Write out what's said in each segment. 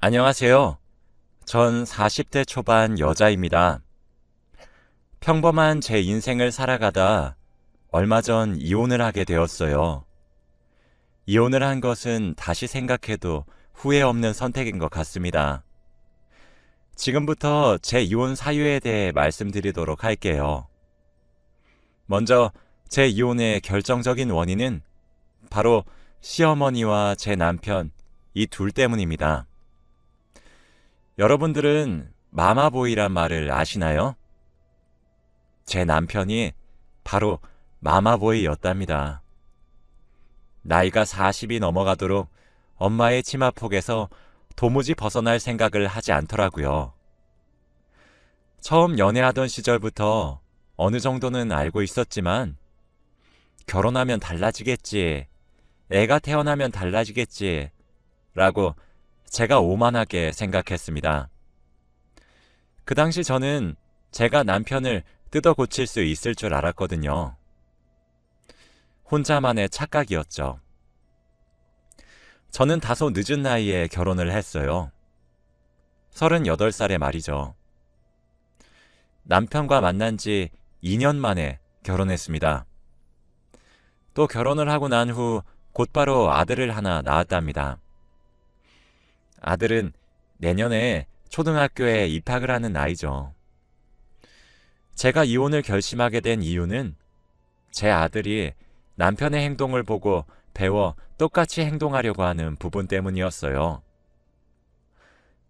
안녕하세요. 전 40대 초반 여자입니다. 평범한 제 인생을 살아가다 얼마 전 이혼을 하게 되었어요. 이혼을 한 것은 다시 생각해도 후회 없는 선택인 것 같습니다. 지금부터 제 이혼 사유에 대해 말씀드리도록 할게요. 먼저 제 이혼의 결정적인 원인은 바로 시어머니와 제 남편 이 둘 때문입니다. 여러분들은 마마보이란 말을 아시나요? 제 남편이 바로 마마보이였답니다. 나이가 40이 넘어가도록 엄마의 치마폭에서 도무지 벗어날 생각을 하지 않더라고요. 처음 연애하던 시절부터 어느 정도는 알고 있었지만 결혼하면 달라지겠지, 애가 태어나면 달라지겠지 라고 제가 오만하게 생각했습니다. 그 당시 저는 제가 남편을 뜯어 고칠 수 있을 줄 알았거든요. 혼자만의 착각이었죠. 저는 다소 늦은 나이에 결혼을 했어요. 38살에 말이죠. 남편과 만난 지 2년 만에 결혼했습니다. 또 결혼을 하고 난 후 곧바로 아들을 하나 낳았답니다. 아들은 내년에 초등학교에 입학을 하는 나이죠. 제가 이혼을 결심하게 된 이유는 제 아들이 남편의 행동을 보고 배워 똑같이 행동하려고 하는 부분 때문이었어요.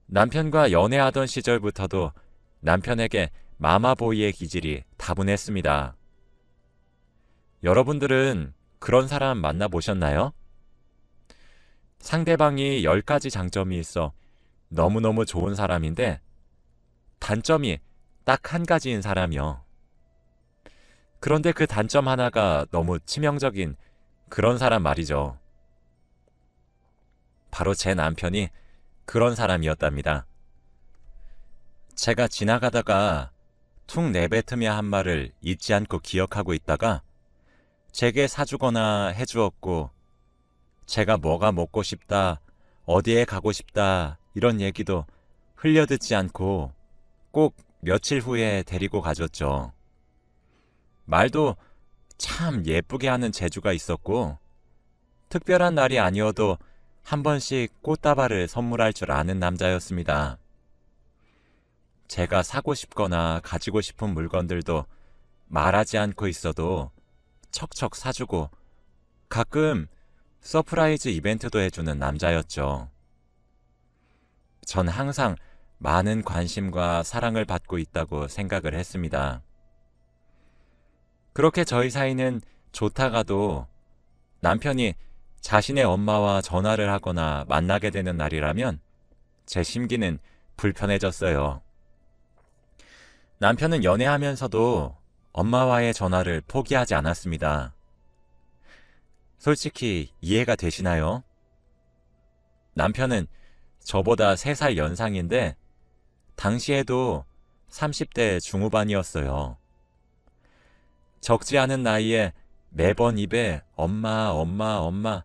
남편과 연애하던 시절부터도 남편에게 마마보이의 기질이 다분했습니다. 여러분들은 그런 사람 만나보셨나요? 상대방이 10가지 장점이 있어 너무너무 좋은 사람인데 단점이 딱 한 가지인 사람이요. 그런데 그 단점 하나가 너무 치명적인 그런 사람 말이죠. 바로 제 남편이 그런 사람이었답니다. 제가 지나가다가 툭 내뱉으며 한 말을 잊지 않고 기억하고 있다가 제게 사주거나 해주었고 제가 뭐가 먹고 싶다, 어디에 가고 싶다 이런 얘기도 흘려듣지 않고 꼭 며칠 후에 데리고 가줬죠. 말도 참 예쁘게 하는 재주가 있었고 특별한 날이 아니어도 한 번씩 꽃다발을 선물할 줄 아는 남자였습니다. 제가 사고 싶거나 가지고 싶은 물건들도 말하지 않고 있어도 척척 사주고 가끔 서프라이즈 이벤트도 해주는 남자였죠. 전 항상 많은 관심과 사랑을 받고 있다고 생각을 했습니다. 그렇게 저희 사이는 좋다가도 남편이 자신의 엄마와 전화를 하거나 만나게 되는 날이라면 제 심기는 불편해졌어요. 남편은 연애하면서도 엄마와의 전화를 포기하지 않았습니다. 솔직히 이해가 되시나요? 남편은 저보다 3살 연상인데 당시에도 30대 중후반이었어요. 적지 않은 나이에 매번 입에 엄마, 엄마, 엄마.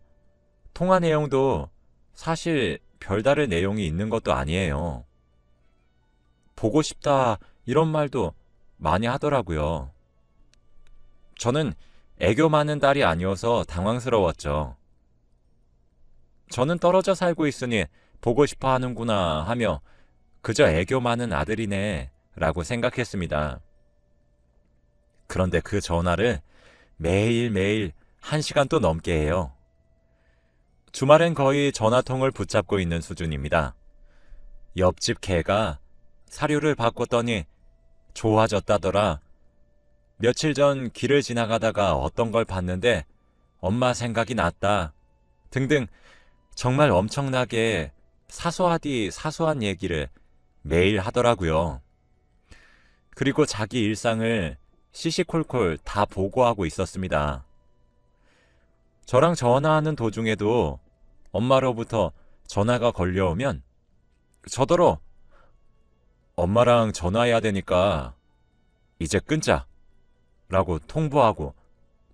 통화 내용도 사실 별다른 내용이 있는 것도 아니에요. 보고 싶다 이런 말도 많이 하더라고요. 저는 애교 많은 딸이 아니어서 당황스러웠죠. 저는 떨어져 살고 있으니 보고 싶어 하는구나 하며 그저 애교 많은 아들이네 라고 생각했습니다. 그런데 그 전화를 매일매일 1시간 또 넘게 해요. 주말엔 거의 전화통을 붙잡고 있는 수준입니다. 옆집 개가 사료를 바꿨더니 좋아졌다더라. 며칠 전 길을 지나가다가 어떤 걸 봤는데 엄마 생각이 났다. 등등 정말 엄청나게 사소하디 사소한 얘기를 매일 하더라고요. 그리고 자기 일상을 시시콜콜 다 보고하고 있었습니다. 저랑 전화하는 도중에도 엄마로부터 전화가 걸려오면 저더러 엄마랑 전화해야 되니까 이제 끊자 라고 통보하고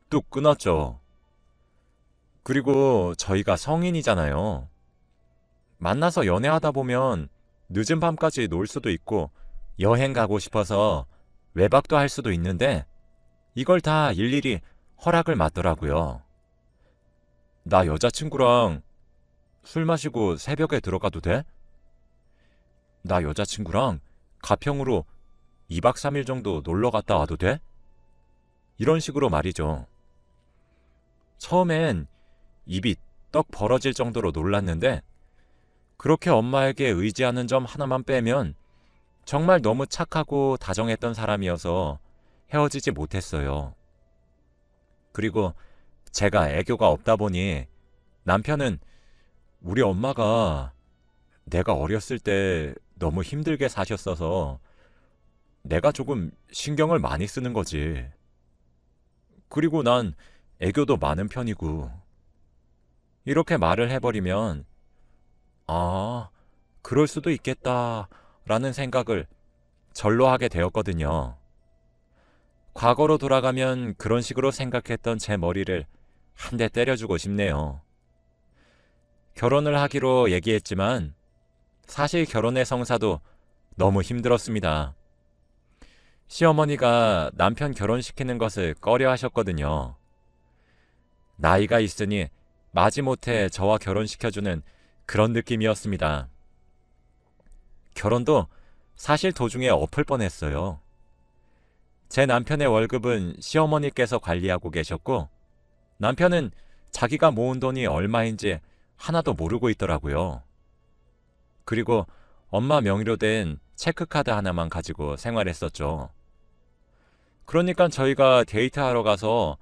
뚝 끊었죠. 그리고 저희가 성인이잖아요. 만나서 연애하다 보면 늦은 밤까지 놀 수도 있고 여행 가고 싶어서 외박도 할 수도 있는데 이걸 다 일일이 허락을 받더라고요. 나 여자친구랑 술 마시고 새벽에 들어가도 돼? 나 여자친구랑 가평으로 2박 3일 정도 놀러 갔다 와도 돼? 이런 식으로 말이죠. 처음엔 입이 떡 벌어질 정도로 놀랐는데 그렇게 엄마에게 의지하는 점 하나만 빼면 정말 너무 착하고 다정했던 사람이어서 헤어지지 못했어요. 그리고 제가 애교가 없다 보니 남편은 우리 엄마가 내가 어렸을 때 너무 힘들게 사셨어서 내가 조금 신경을 많이 쓰는 거지. 그리고 난 애교도 많은 편이고. 이렇게 말을 해버리면 아, 그럴 수도 있겠다 라는 생각을 절로 하게 되었거든요. 과거로 돌아가면 그런 식으로 생각했던 제 머리를 한 대 때려주고 싶네요. 결혼을 하기로 얘기했지만 사실 결혼의 성사도 너무 힘들었습니다. 시어머니가 남편 결혼시키는 것을 꺼려 하셨거든요. 나이가 있으니 마지못해 저와 결혼시켜주는 그런 느낌이었습니다. 결혼도 사실 도중에 엎을 뻔했어요. 제 남편의 월급은 시어머니께서 관리하고 계셨고 남편은 자기가 모은 돈이 얼마인지 하나도 모르고 있더라고요. 그리고 엄마 명의로 된 체크카드 하나만 가지고 생활했었죠. 그러니까 저희가 데이트하러 가서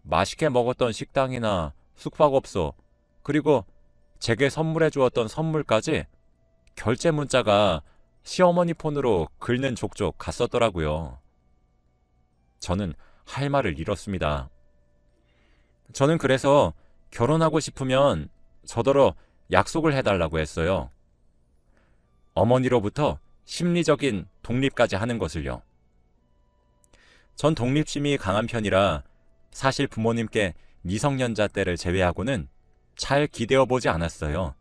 맛있게 먹었던 식당이나 숙박업소 그리고 제게 선물해 주었던 선물까지 결제 문자가 시어머니 폰으로 긁는 족족 갔었더라고요. 저는 할 말을 잃었습니다. 저는 그래서 결혼하고 싶으면 저더러 약속을 해달라고 했어요. 어머니로부터 심리적인 독립까지 하는 것을요. 전 독립심이 강한 편이라 사실 부모님께 미성년자 때를 제외하고는 잘 기대어 보지 않았어요.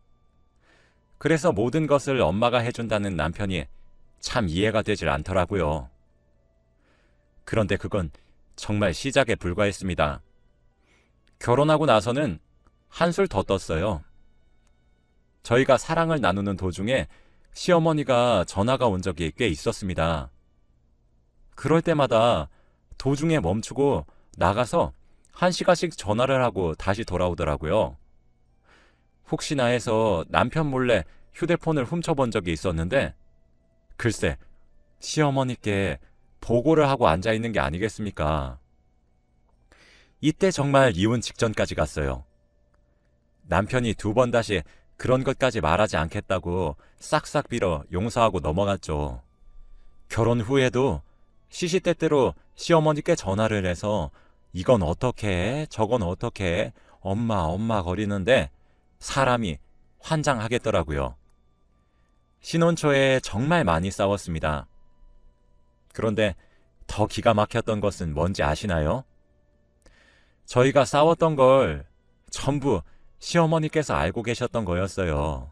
그래서 모든 것을 엄마가 해준다는 남편이 참 이해가 되질 않더라고요. 그런데 그건 정말 시작에 불과했습니다. 결혼하고 나서는 한술 더 떴어요. 저희가 사랑을 나누는 도중에 시어머니가 전화가 온 적이 꽤 있었습니다. 그럴 때마다 도중에 멈추고 나가서 1시간씩 전화를 하고 다시 돌아오더라고요. 혹시나 해서 남편 몰래 휴대폰을 훔쳐본 적이 있었는데 글쎄 시어머니께 보고를 하고 앉아있는 게 아니겠습니까? 이때 정말 이혼 직전까지 갔어요. 남편이 2번 다시 그런 것까지 말하지 않겠다고 싹싹 빌어 용서하고 넘어갔죠. 결혼 후에도 시시때때로 시어머니께 전화를 해서 이건 어떻게 해? 저건 어떻게 해? 엄마 거리는데 사람이 환장하겠더라고요. 신혼 초에 정말 많이 싸웠습니다. 그런데 더 기가 막혔던 것은 뭔지 아시나요? 저희가 싸웠던 걸 전부 시어머니께서 알고 계셨던 거였어요.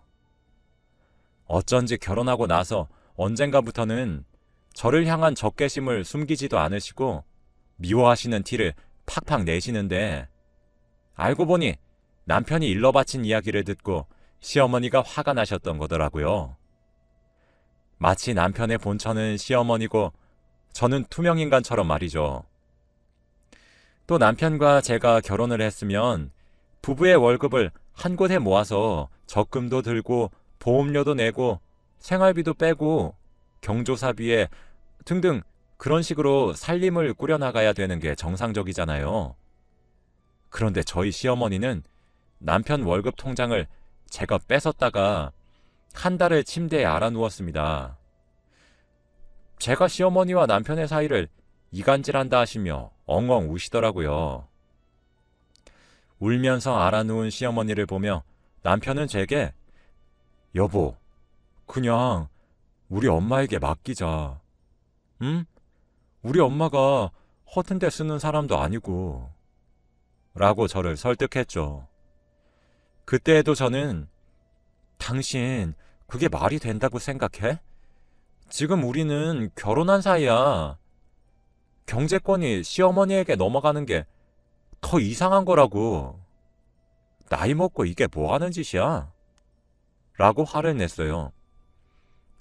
어쩐지 결혼하고 나서 언젠가부터는 저를 향한 적개심을 숨기지도 않으시고 미워하시는 티를 팍팍 내시는데 알고 보니 남편이 일러 바친 이야기를 듣고 시어머니가 화가 나셨던 거더라고요. 마치 남편의 본처는 시어머니고 저는 투명인간처럼 말이죠. 또 남편과 제가 결혼을 했으면 부부의 월급을 한 곳에 모아서 적금도 들고 보험료도 내고 생활비도 빼고 경조사비에 등등 그런 식으로 살림을 꾸려나가야 되는 게 정상적이잖아요. 그런데 저희 시어머니는 남편 월급 통장을 제가 뺏었다가 한 달을 침대에 알아누웠습니다. 제가 시어머니와 남편의 사이를 이간질한다 하시며 엉엉 우시더라고요. 울면서 알아누운 시어머니를 보며 남편은 제게 여보, 그냥 우리 엄마에게 맡기자. 응? 우리 엄마가 허튼 데 쓰는 사람도 아니고 라고 저를 설득했죠. 그때에도 저는 당신 그게 말이 된다고 생각해? 지금 우리는 결혼한 사이야. 경제권이 시어머니에게 넘어가는 게 더 이상한 거라고. 나이 먹고 이게 뭐 하는 짓이야? 라고 화를 냈어요.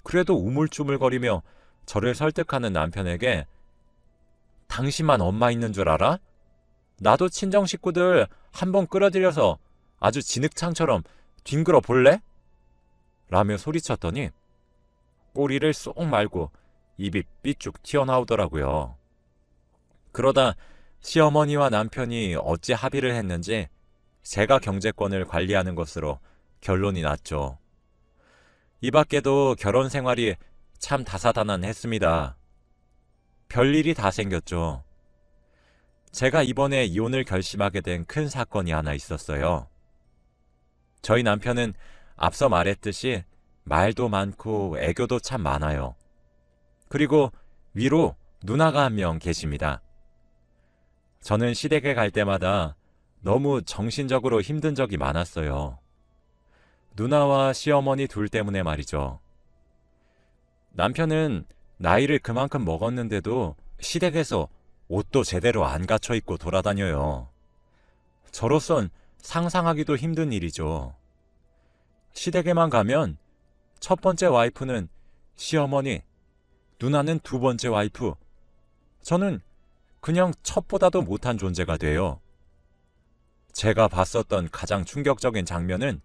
그래도 우물쭈물거리며 저를 설득하는 남편에게 당신만 엄마 있는 줄 알아? 나도 친정 식구들 한번 끌어들여서 아주 진흙창처럼 뒹굴어 볼래? 라며 소리쳤더니 꼬리를 쏙 말고 입이 삐쭉 튀어나오더라고요. 그러다 시어머니와 남편이 어찌 합의를 했는지 제가 경제권을 관리하는 것으로 결론이 났죠. 이 밖에도 결혼 생활이 참 다사다난했습니다. 별일이 다 생겼죠. 제가 이번에 이혼을 결심하게 된 큰 사건이 하나 있었어요. 저희 남편은 앞서 말했듯이 말도 많고 애교도 참 많아요. 그리고 위로 누나가 한 명 계십니다. 저는 시댁에 갈 때마다 너무 정신적으로 힘든 적이 많았어요. 누나와 시어머니 둘 때문에 말이죠. 남편은 나이를 그만큼 먹었는데도 시댁에서 옷도 제대로 안 갖춰 입고 돌아다녀요. 저로선 상상하기도 힘든 일이죠. 시댁에만 가면 첫 번째 와이프는 시어머니, 누나는 두 번째 와이프, 저는 그냥 첩보다도 못한 존재가 돼요. 제가 봤었던 가장 충격적인 장면은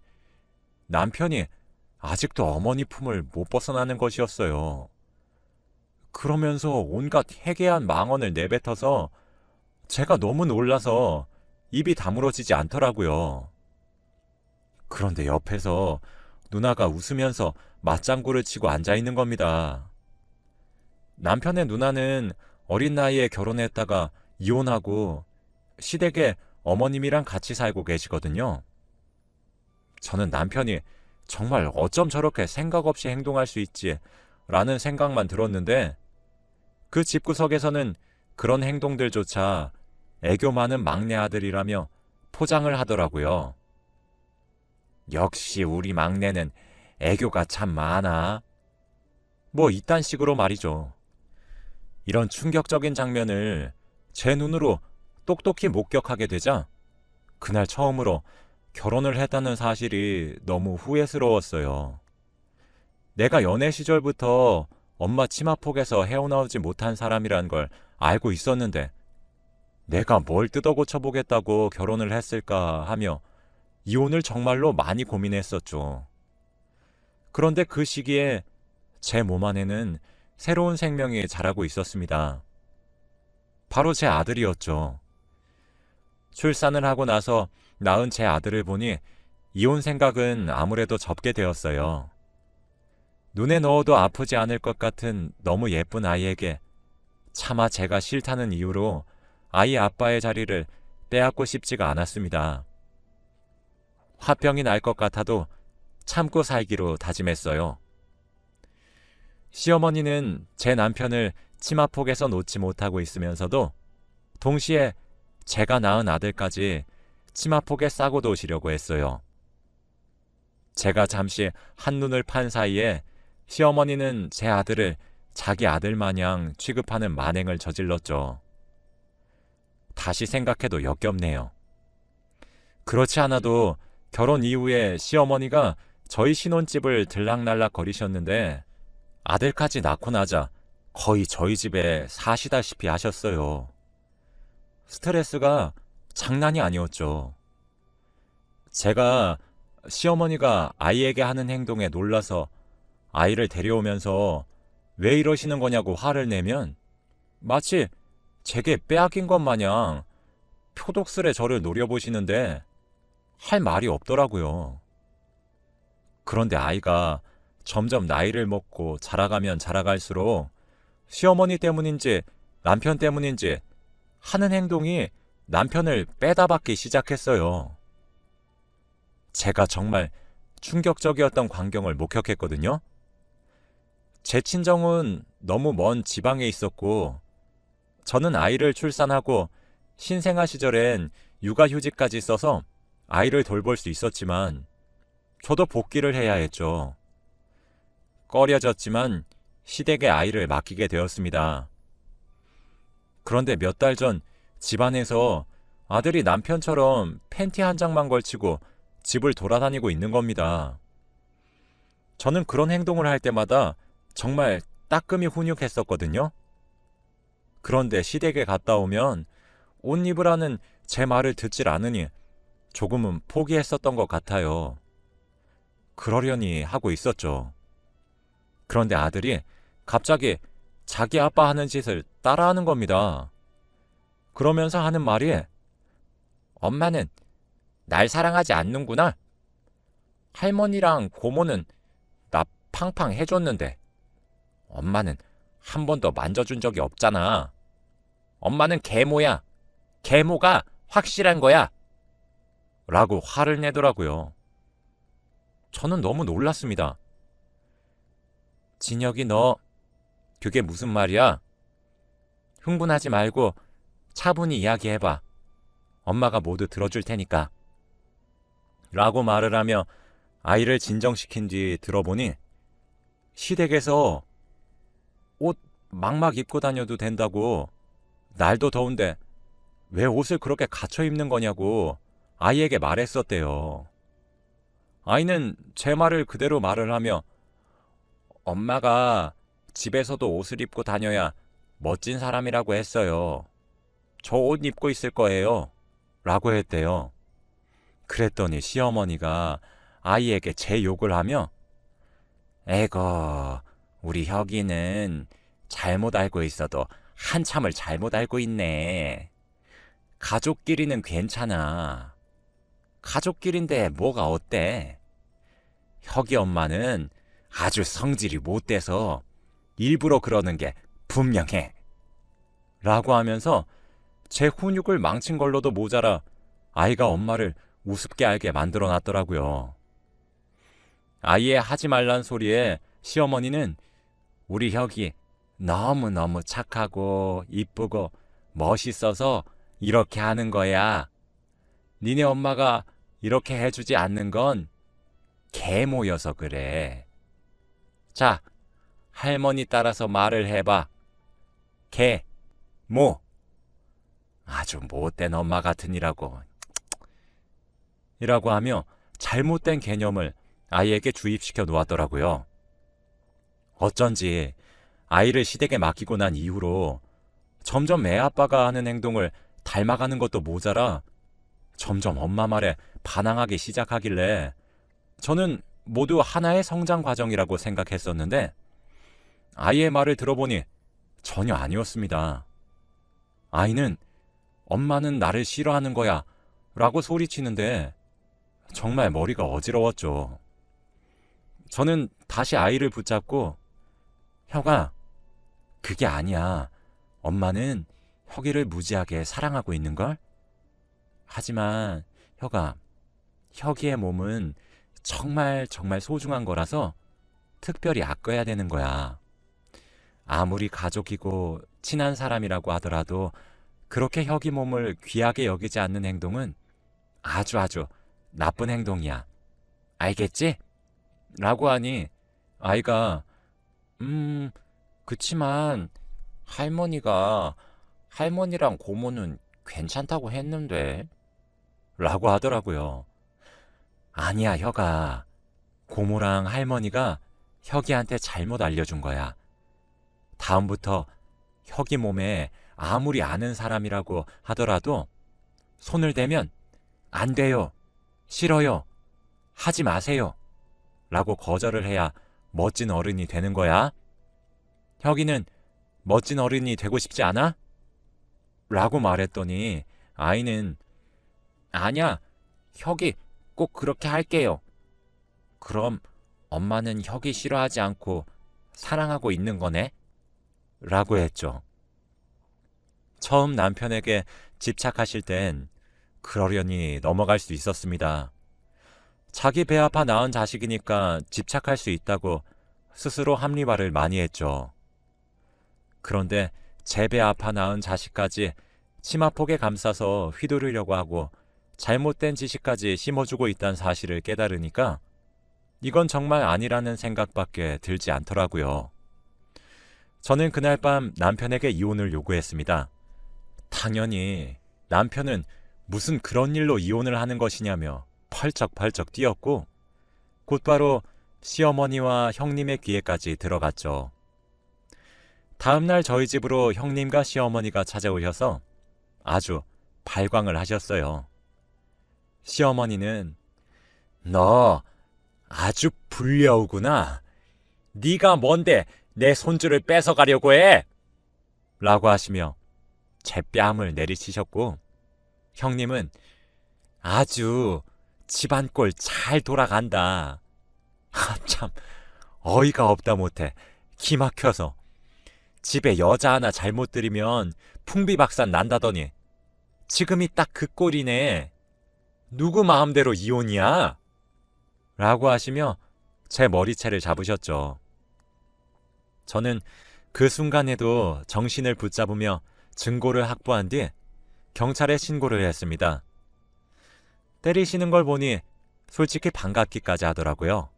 남편이 아직도 어머니 품을 못 벗어나는 것이었어요. 그러면서 온갖 해괴한 망언을 내뱉어서 제가 너무 놀라서 입이 다물어지지 않더라고요. 그런데 옆에서 누나가 웃으면서 맞장구를 치고 앉아있는 겁니다. 남편의 누나는 어린 나이에 결혼했다가 이혼하고 시댁에 어머님이랑 같이 살고 계시거든요. 저는 남편이 정말 어쩜 저렇게 생각 없이 행동할 수 있지 라는 생각만 들었는데 그 집구석에서는 그런 행동들조차 애교 많은 막내 아들이라며 포장을 하더라고요. 역시 우리 막내는 애교가 참 많아. 뭐 이딴 식으로 말이죠. 이런 충격적인 장면을 제 눈으로 똑똑히 목격하게 되자 그날 처음으로 결혼을 했다는 사실이 너무 후회스러웠어요. 내가 연애 시절부터 엄마 치마폭에서 헤어나오지 못한 사람이란 걸 알고 있었는데 내가 뭘 뜯어고쳐 보겠다고 결혼을 했을까 하며 이혼을 정말로 많이 고민했었죠. 그런데 그 시기에 제 몸 안에는 새로운 생명이 자라고 있었습니다. 바로 제 아들이었죠. 출산을 하고 나서 낳은 제 아들을 보니 이혼 생각은 아무래도 접게 되었어요. 눈에 넣어도 아프지 않을 것 같은 너무 예쁜 아이에게 차마 제가 싫다는 이유로 아이 아빠의 자리를 빼앗고 싶지가 않았습니다. 화병이 날 것 같아도 참고 살기로 다짐했어요. 시어머니는 제 남편을 치마폭에서 놓지 못하고 있으면서도 동시에 제가 낳은 아들까지 치마폭에 싸고 도시려고 했어요. 제가 잠시 한눈을 판 사이에 시어머니는 제 아들을 자기 아들 마냥 취급하는 만행을 저질렀죠. 다시 생각해도 역겹네요. 그렇지 않아도 결혼 이후에 시어머니가 저희 신혼집을 들락날락 거리셨는데 아들까지 낳고 나자 거의 저희 집에 사시다시피 하셨어요. 스트레스가 장난이 아니었죠. 제가 시어머니가 아이에게 하는 행동에 놀라서 아이를 데려오면서 왜 이러시는 거냐고 화를 내면 마치 제게 빼앗긴 것 마냥 표독스레 저를 노려보시는데 할 말이 없더라고요. 그런데 아이가 점점 나이를 먹고 자라가면 자라갈수록 시어머니 때문인지 남편 때문인지 하는 행동이 남편을 빼다박기 시작했어요. 제가 정말 충격적이었던 광경을 목격했거든요. 제 친정은 너무 먼 지방에 있었고 저는 아이를 출산하고 신생아 시절엔 육아휴직까지 써서 아이를 돌볼 수 있었지만 저도 복귀를 해야 했죠. 꺼려졌지만 시댁에 아이를 맡기게 되었습니다. 그런데 몇 달 전 집안에서 아들이 남편처럼 팬티 한 장만 걸치고 집을 돌아다니고 있는 겁니다. 저는 그런 행동을 할 때마다 정말 따끔히 훈육했었거든요. 그런데 시댁에 갔다 오면 옷 입으라는 제 말을 듣질 않으니 조금은 포기했었던 것 같아요. 그러려니 하고 있었죠. 그런데 아들이 갑자기 자기 아빠 하는 짓을 따라하는 겁니다. 그러면서 하는 말이 엄마는 날 사랑하지 않는구나. 할머니랑 고모는 나 팡팡 해줬는데 엄마는 한 번도 만져준 적이 없잖아. 엄마는 계모야. 계모가 확실한 거야. 라고 화를 내더라고요. 저는 너무 놀랐습니다. 진혁이 너 그게 무슨 말이야? 흥분하지 말고 차분히 이야기해봐. 엄마가 모두 들어줄 테니까. 라고 말을 하며 아이를 진정시킨 뒤 들어보니 시댁에서 옷 막막 입고 다녀도 된다고, 날도 더운데 왜 옷을 그렇게 갖춰 입는 거냐고 아이에게 말했었대요. 아이는 제 말을 그대로 말을 하며 엄마가 집에서도 옷을 입고 다녀야 멋진 사람이라고 했어요. 저 옷 입고 있을 거예요. 라고 했대요. 그랬더니 시어머니가 아이에게 제 욕을 하며 에고, 우리 혁이는 잘못 알고 있어도 한참을 잘못 알고 있네. 가족끼리는 괜찮아. 가족끼리인데 뭐가 어때? 혁이 엄마는 아주 성질이 못돼서 일부러 그러는 게 분명해. 라고 하면서 제 훈육을 망친 걸로도 모자라 아이가 엄마를 우습게 알게 만들어 놨더라고요. 아이의 하지 말란 소리에 시어머니는 우리 혁이 너무너무 착하고 이쁘고 멋있어서 이렇게 하는 거야. 니네 엄마가 이렇게 해주지 않는 건 계모여서 그래. 자, 할머니 따라서 말을 해봐. 계모. 아주 못된 엄마 같으니라고. 이라고 하며 잘못된 개념을 아이에게 주입시켜 놓았더라고요. 어쩐지 아이를 시댁에 맡기고 난 이후로 점점 애 아빠가 하는 행동을 닮아가는 것도 모자라 점점 엄마 말에 반항하기 시작하길래 저는 모두 하나의 성장 과정이라고 생각했었는데 아이의 말을 들어보니 전혀 아니었습니다. 아이는 엄마는 나를 싫어하는 거야 라고 소리치는데 정말 머리가 어지러웠죠. 저는 다시 아이를 붙잡고 혁아, 그게 아니야. 엄마는 혁이를 무지하게 사랑하고 있는걸? 하지만 혁아, 혁이의 몸은 정말 정말 소중한 거라서 특별히 아껴야 되는 거야. 아무리 가족이고 친한 사람이라고 하더라도 그렇게 혁이 몸을 귀하게 여기지 않는 행동은 아주 나쁜 행동이야. 알겠지? 라고 하니 아이가 그치만 할머니랑 고모는 괜찮다고 했는데 라고 하더라고요. 아니야 혁아, 고모랑 할머니가 혁이한테 잘못 알려준 거야. 다음부터 혁이 몸에 아무리 아는 사람이라고 하더라도 손을 대면 안 돼요, 싫어요, 하지 마세요 라고 거절을 해야 멋진 어른이 되는 거야. 혁이는 멋진 어른이 되고 싶지 않아? 라고 말했더니 아이는 아니야, 혁이 꼭 그렇게 할게요. 그럼 엄마는 혁이 싫어하지 않고 사랑하고 있는 거네? 라고 했죠. 처음 남편에게 집착하실 땐 그러려니 넘어갈 수 있었습니다. 자기 배 아파 낳은 자식이니까 집착할 수 있다고 스스로 합리화를 많이 했죠. 그런데 제 배 아파 낳은 자식까지 치마폭에 감싸서 휘두르려고 하고 잘못된 지식까지 심어주고 있다는 사실을 깨달으니까 이건 정말 아니라는 생각밖에 들지 않더라고요. 저는 그날 밤 남편에게 이혼을 요구했습니다. 당연히 남편은 무슨 그런 일로 이혼을 하는 것이냐며 펄쩍펄쩍 뛰었고 곧바로 시어머니와 형님의 귀에까지 들어갔죠. 다음날 저희 집으로 형님과 시어머니가 찾아오셔서 아주 발광을 하셨어요. 시어머니는 너 아주 불려우구나. 네가 뭔데 내 손주를 뺏어가려고 해? 라고 하시며 제 뺨을 내리치셨고 형님은 아주 집안 꼴 잘 돌아간다. 참 어이가 없다 못해 기 막혀서 집에 여자 하나 잘못 들이면 풍비박산 난다더니 지금이 딱 그 꼴이네. 누구 마음대로 이혼이야? 라고 하시며 제 머리채를 잡으셨죠. 저는 그 순간에도 정신을 붙잡으며 증거를 확보한 뒤 경찰에 신고를 했습니다. 때리시는 걸 보니 솔직히 반갑기까지 하더라고요.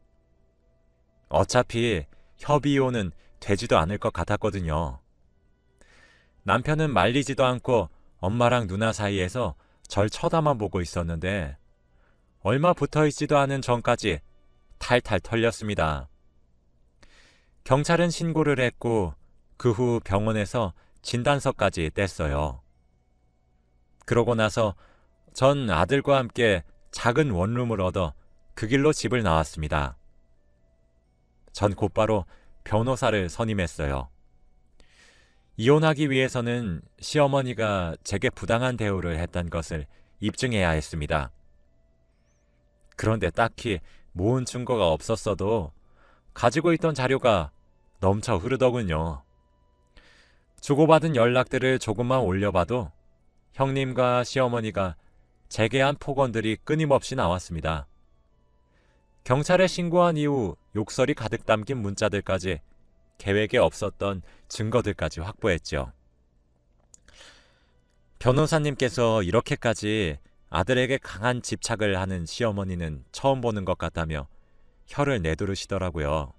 어차피 협의이혼은 되지도 않을 것 같았거든요. 남편은 말리지도 않고 엄마랑 누나 사이에서 절 쳐다만 보고 있었는데 얼마 붙어있지도 않은 전까지 탈탈 털렸습니다. 경찰은 신고를 했고 그 후 병원에서 진단서까지 뗐어요. 그러고 나서 전 아들과 함께 작은 원룸을 얻어 그 길로 집을 나왔습니다. 전 곧바로 변호사를 선임했어요. 이혼하기 위해서는 시어머니가 제게 부당한 대우를 했던 것을 입증해야 했습니다. 그런데 딱히 모은 증거가 없었어도 가지고 있던 자료가 넘쳐 흐르더군요. 주고받은 연락들을 조금만 올려봐도 형님과 시어머니가 제게 한 폭언들이 끊임없이 나왔습니다. 경찰에 신고한 이후 욕설이 가득 담긴 문자들까지 계획에 없었던 증거들까지 확보했죠. 변호사님께서 이렇게까지 아들에게 강한 집착을 하는 시어머니는 처음 보는 것 같다며 혀를 내두르시더라고요.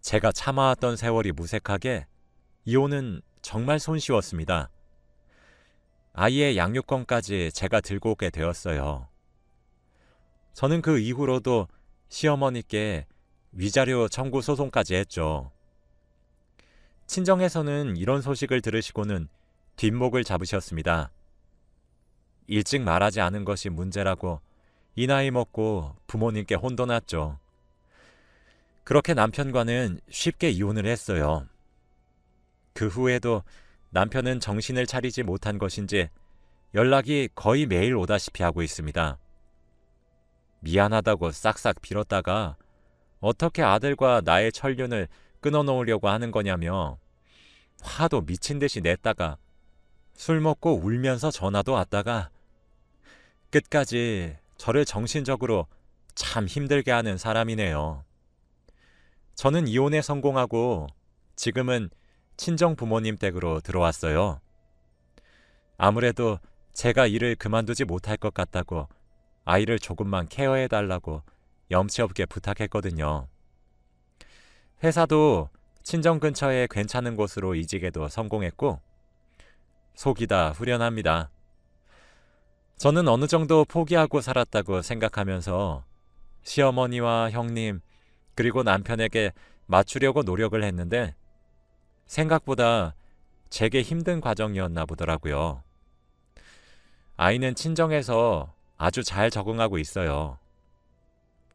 제가 참아왔던 세월이 무색하게 이혼은 정말 손쉬웠습니다. 아이의 양육권까지 제가 들고 오게 되었어요. 저는 그 이후로도 시어머니께 위자료 청구 소송까지 했죠. 친정에서는 이런 소식을 들으시고는 뒷목을 잡으셨습니다. 일찍 말하지 않은 것이 문제라고 이 나이 먹고 부모님께 혼돈났죠. 그렇게 남편과는 쉽게 이혼을 했어요. 그 후에도 남편은 정신을 차리지 못한 것인지 연락이 거의 매일 오다시피 하고 있습니다. 미안하다고 싹싹 빌었다가 어떻게 아들과 나의 천륜을 끊어놓으려고 하는 거냐며 화도 미친 듯이 냈다가 술 먹고 울면서 전화도 왔다가 끝까지 저를 정신적으로 참 힘들게 하는 사람이네요. 저는 이혼에 성공하고 지금은 친정 부모님 댁으로 들어왔어요. 아무래도 제가 일을 그만두지 못할 것 같다고 아이를 조금만 케어해달라고 염치 없게 부탁했거든요. 회사도 친정 근처에 괜찮은 곳으로 이직에도 성공했고 속이 다 후련합니다. 저는 어느 정도 포기하고 살았다고 생각하면서 시어머니와 형님 그리고 남편에게 맞추려고 노력을 했는데 생각보다 제게 힘든 과정이었나 보더라고요. 아이는 친정에서 아주 잘 적응하고 있어요.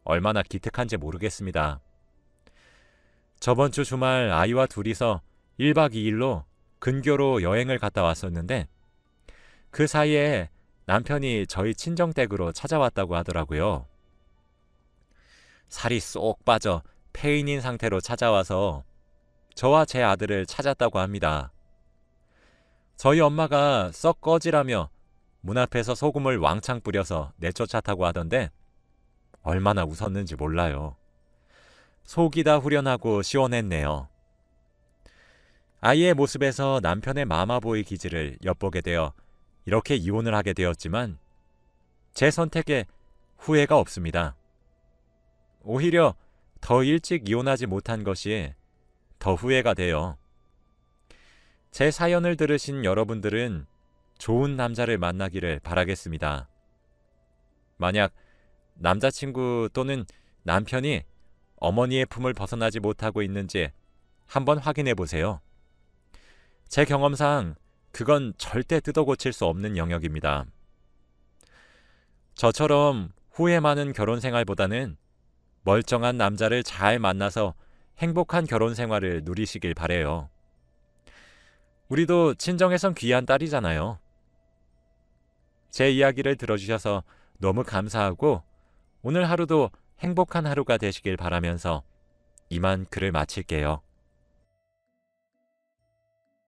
얼마나 기특한지 모르겠습니다. 저번 주 주말 아이와 둘이서 1박 2일로 근교로 여행을 갔다 왔었는데 그 사이에 남편이 저희 친정댁으로 찾아왔다고 하더라고요. 살이 쏙 빠져 폐인인 상태로 찾아와서 저와 제 아들을 찾았다고 합니다. 저희 엄마가 썩 꺼지라며 문 앞에서 소금을 왕창 뿌려서 내쫓았다고 하던데 얼마나 웃었는지 몰라요. 속이 다 후련하고 시원했네요. 아이의 모습에서 남편의 마마보이 기질을 엿보게 되어 이렇게 이혼을 하게 되었지만 제 선택에 후회가 없습니다. 오히려 더 일찍 이혼하지 못한 것이 더 후회가 돼요. 제 사연을 들으신 여러분들은 좋은 남자를 만나기를 바라겠습니다. 만약 남자친구 또는 남편이 어머니의 품을 벗어나지 못하고 있는지 한번 확인해 보세요. 제 경험상 그건 절대 뜯어 고칠 수 없는 영역입니다. 저처럼 후회 많은 결혼 생활보다는 멀쩡한 남자를 잘 만나서 행복한 결혼 생활을 누리시길 바래요. 우리도 친정에선 귀한 딸이잖아요. 제 이야기를 들어주셔서 너무 감사하고 오늘 하루도 행복한 하루가 되시길 바라면서 이만 글을 마칠게요.